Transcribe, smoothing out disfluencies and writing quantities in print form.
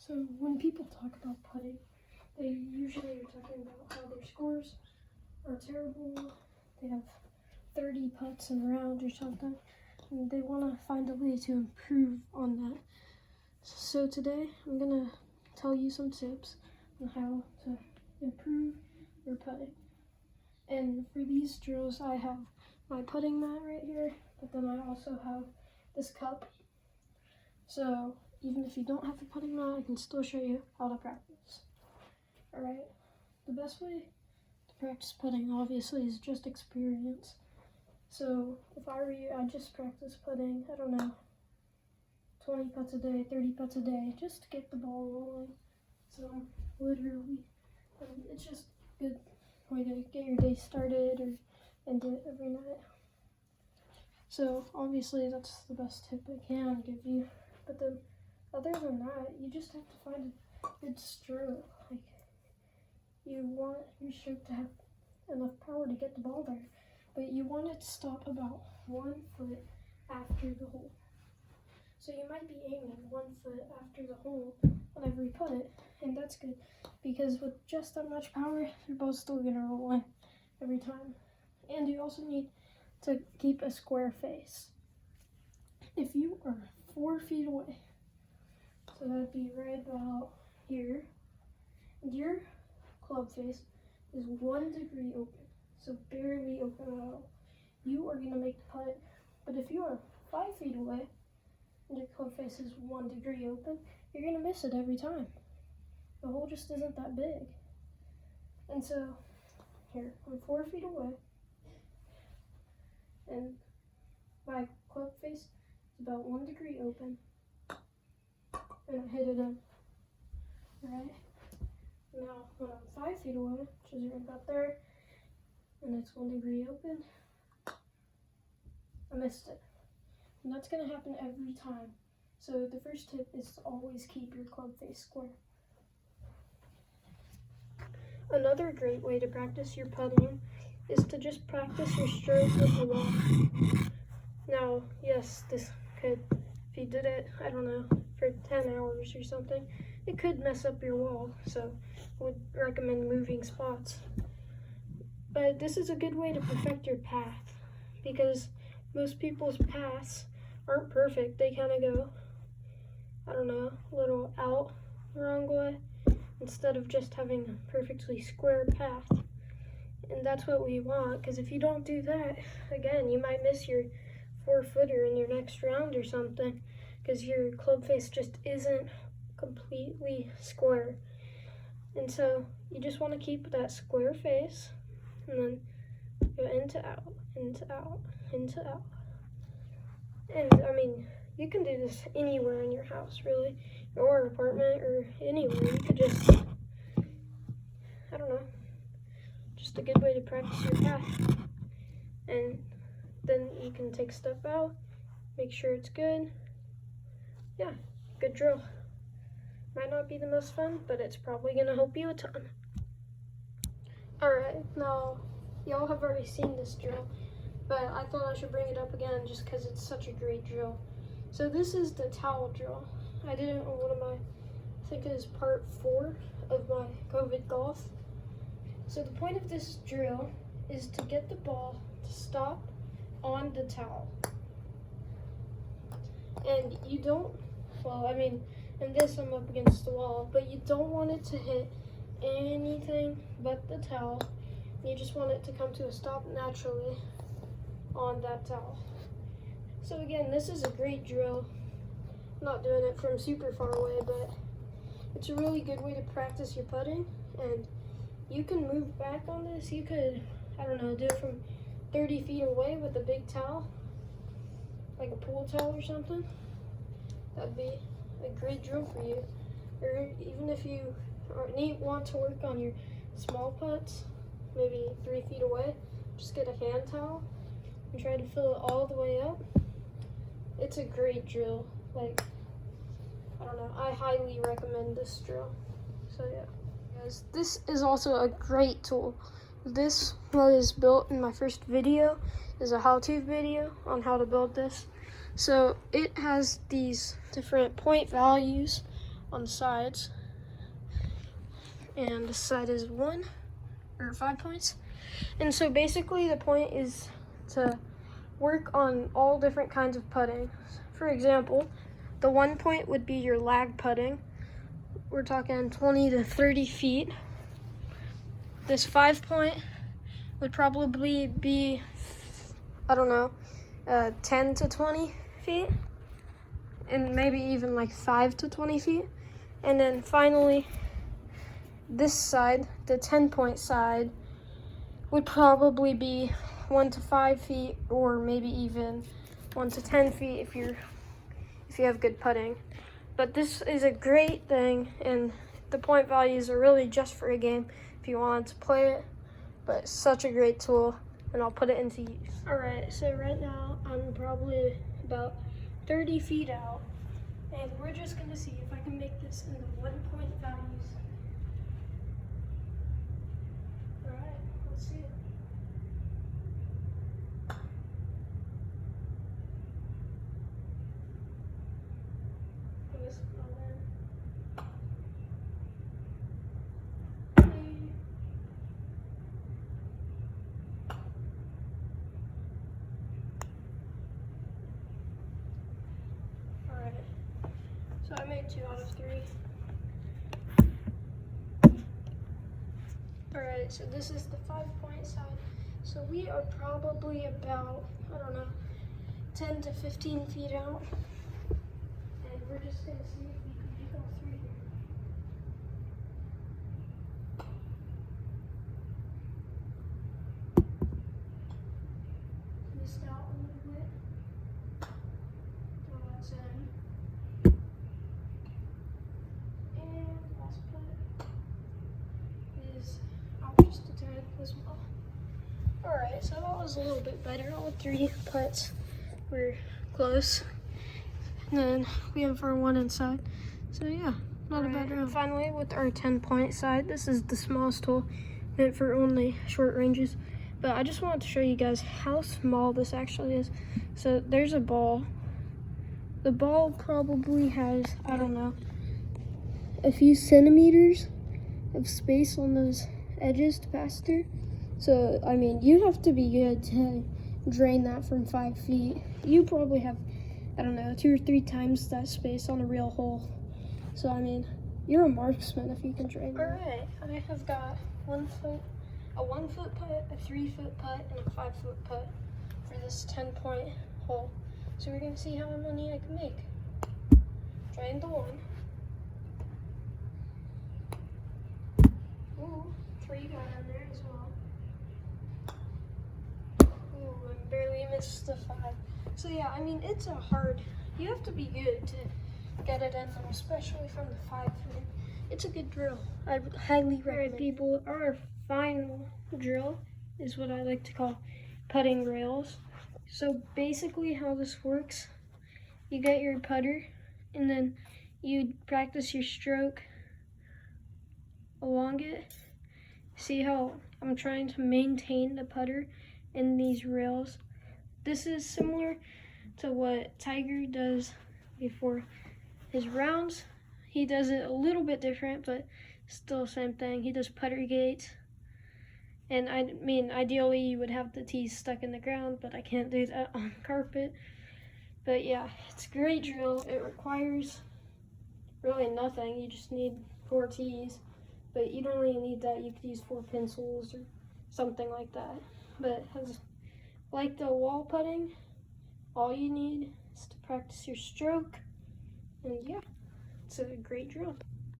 So when people talk about putting, they usually are talking about how their scores are terrible. They have 30 putts in a round or something, and they want to find a way to improve on that. So today I'm gonna tell you some tips on how to improve your putting. And for these drills, I have my putting mat right here, but then I also have this cup. So even if you don't have a putting mat, I can still show you how to practice. Alright, the best way to practice putting obviously is just experience. So if I were you, I'd just practice putting, 20 putts a day, 30 putts a day, just to get the ball rolling. So literally, it's just a good way to get your day started or end it every night. So obviously that's the best tip I can give you. But then other than that, you just have to find a good stroke. Like, you want your stroke to have enough power to get the ball there, but you want it to stop about 1 foot after the hole. So you might be aiming 1 foot after the hole whenever you put it, and that's good because with just that much power, your ball's still gonna roll in every time. And you also need to keep a square face. If you are 4 feet away, so that'd be right about here, and your club face is 1 degree open, so barely open at all, you are gonna make the putt. But if you are 5 feet away, and your club face is 1 degree open, you're gonna miss it every time. The hole just isn't that big. And so, here, I'm 4 feet away, and my club face is about 1 degree open, and I hit it in, right? Now, when I'm 5 feet away, which is right about there, and it's 1 degree open, I missed it. And that's gonna happen every time. So the first tip is to always keep your club face square. Another great way to practice your putting is to just practice your stroke with the wall. Now, yes, this could, if you did it, for 10 hours or something, it could mess up your wall, so I would recommend moving spots. But this is a good way to perfect your path, because most people's paths aren't perfect. They kind of go, a little out the wrong way, instead of just having a perfectly square path. And that's what we want, because if you don't do that, again, you might miss your 4-footer in your next round or something, because your club face just isn't completely square. And so you just want to keep that square face, and then go into out, into out, into out. And you can do this anywhere in your house, really, or apartment, or anywhere. You could just, just a good way to practice your path. And then you can take stuff out, make sure it's good. Yeah, good drill. Might not be the most fun, but it's probably gonna help you a ton. Alright, now, y'all have already seen this drill, but I thought I should bring it up again just because it's such a great drill. So this is the towel drill. I did it on one of my, I think it is part 4 of my COVID golf. So the point of this drill is to get the ball to stop on the towel. And you don't, in this I'm up against the wall, but you don't want it to hit anything but the towel. You just want it to come to a stop naturally on that towel. So again, this is a great drill. I'm not doing it from super far away, but it's a really good way to practice your putting. And you can move back on this. You could, do it from 30 feet away with a big towel, like a pool towel or something. That'd be a great drill for you. Or even if you want to work on your small putts, maybe 3 feet away, just get a hand towel and try to fill it all the way up. It's a great drill. I highly recommend this drill. So yeah. Guys, this is also a great tool. This was built in my first video. Is a how-to video on how to build this. So it has these different point values on the sides. And this side is 5 points. And so basically the point is to work on all different kinds of putting. For example, the 1 point would be your lag putting. We're talking 20 to 30 feet. This 5 point would probably be, I don't know, 10 to 20 feet. And maybe even like 5 to 20 feet. And then finally, this side, the 10 point side, would probably be 1 to 5 feet, or maybe even 1 to 10 feet if you have good putting. But this is a great thing, and the point values are really just for a game if you wanted to play it. But it's such a great tool, and I'll put it into use. All right, so right now I'm probably about 30 feet out, and we're just gonna see if I can make this into 1 point values. All right, let's see it. So I made 2 out of 3. Alright, so this is the 5 point side. So we are probably about, I don't know, 10 to 15 feet out. And we're just going to see if we can make all 3 here. Missed out a little bit. Throw that in. And last putt is out just a tad as well. Alright, so that was a little bit better. All 3 putts were close. And then we have our 1 inside. So yeah, not a bad round. Finally, with our 10 point side, this is the smallest hole, meant for only short ranges. But I just wanted to show you guys how small this actually is. So there's a ball. The ball probably has, I don't know, a few centimeters of space on those edges to pass through. So, I mean, you have to be good to drain that from 5 feet. You probably have, I don't know, 2 or 3 times that space on a real hole. So, I mean, you're a marksman if you can drain that. All right, I have got a 1 foot putt, a 3 foot putt, and a 5 foot putt for this 10 point hole. So we're gonna see how many I can make. Drain the 1. Ooh, 3 got in there as well. Ooh, I barely missed the 5. So yeah, I mean, it's a hard, you have to be good to get it in them, especially from the 5 foot. It's a good drill. I highly recommend. Alright people, our final drill is what I like to call putting rails. So basically how this works, you get your putter and then you practice your stroke along it. See how I'm trying to maintain the putter in these rails. This is similar to what Tiger does before his rounds. He does it a little bit different, but still same thing. He does putter gates. And I mean, ideally you would have the tees stuck in the ground, but I can't do that on carpet. But yeah, it's a great drill. It requires really nothing. You just need 4 tees, but you don't really need that. You could use 4 pencils or something like that. But like the wall putting, all you need is to practice your stroke. And yeah, it's a great drill.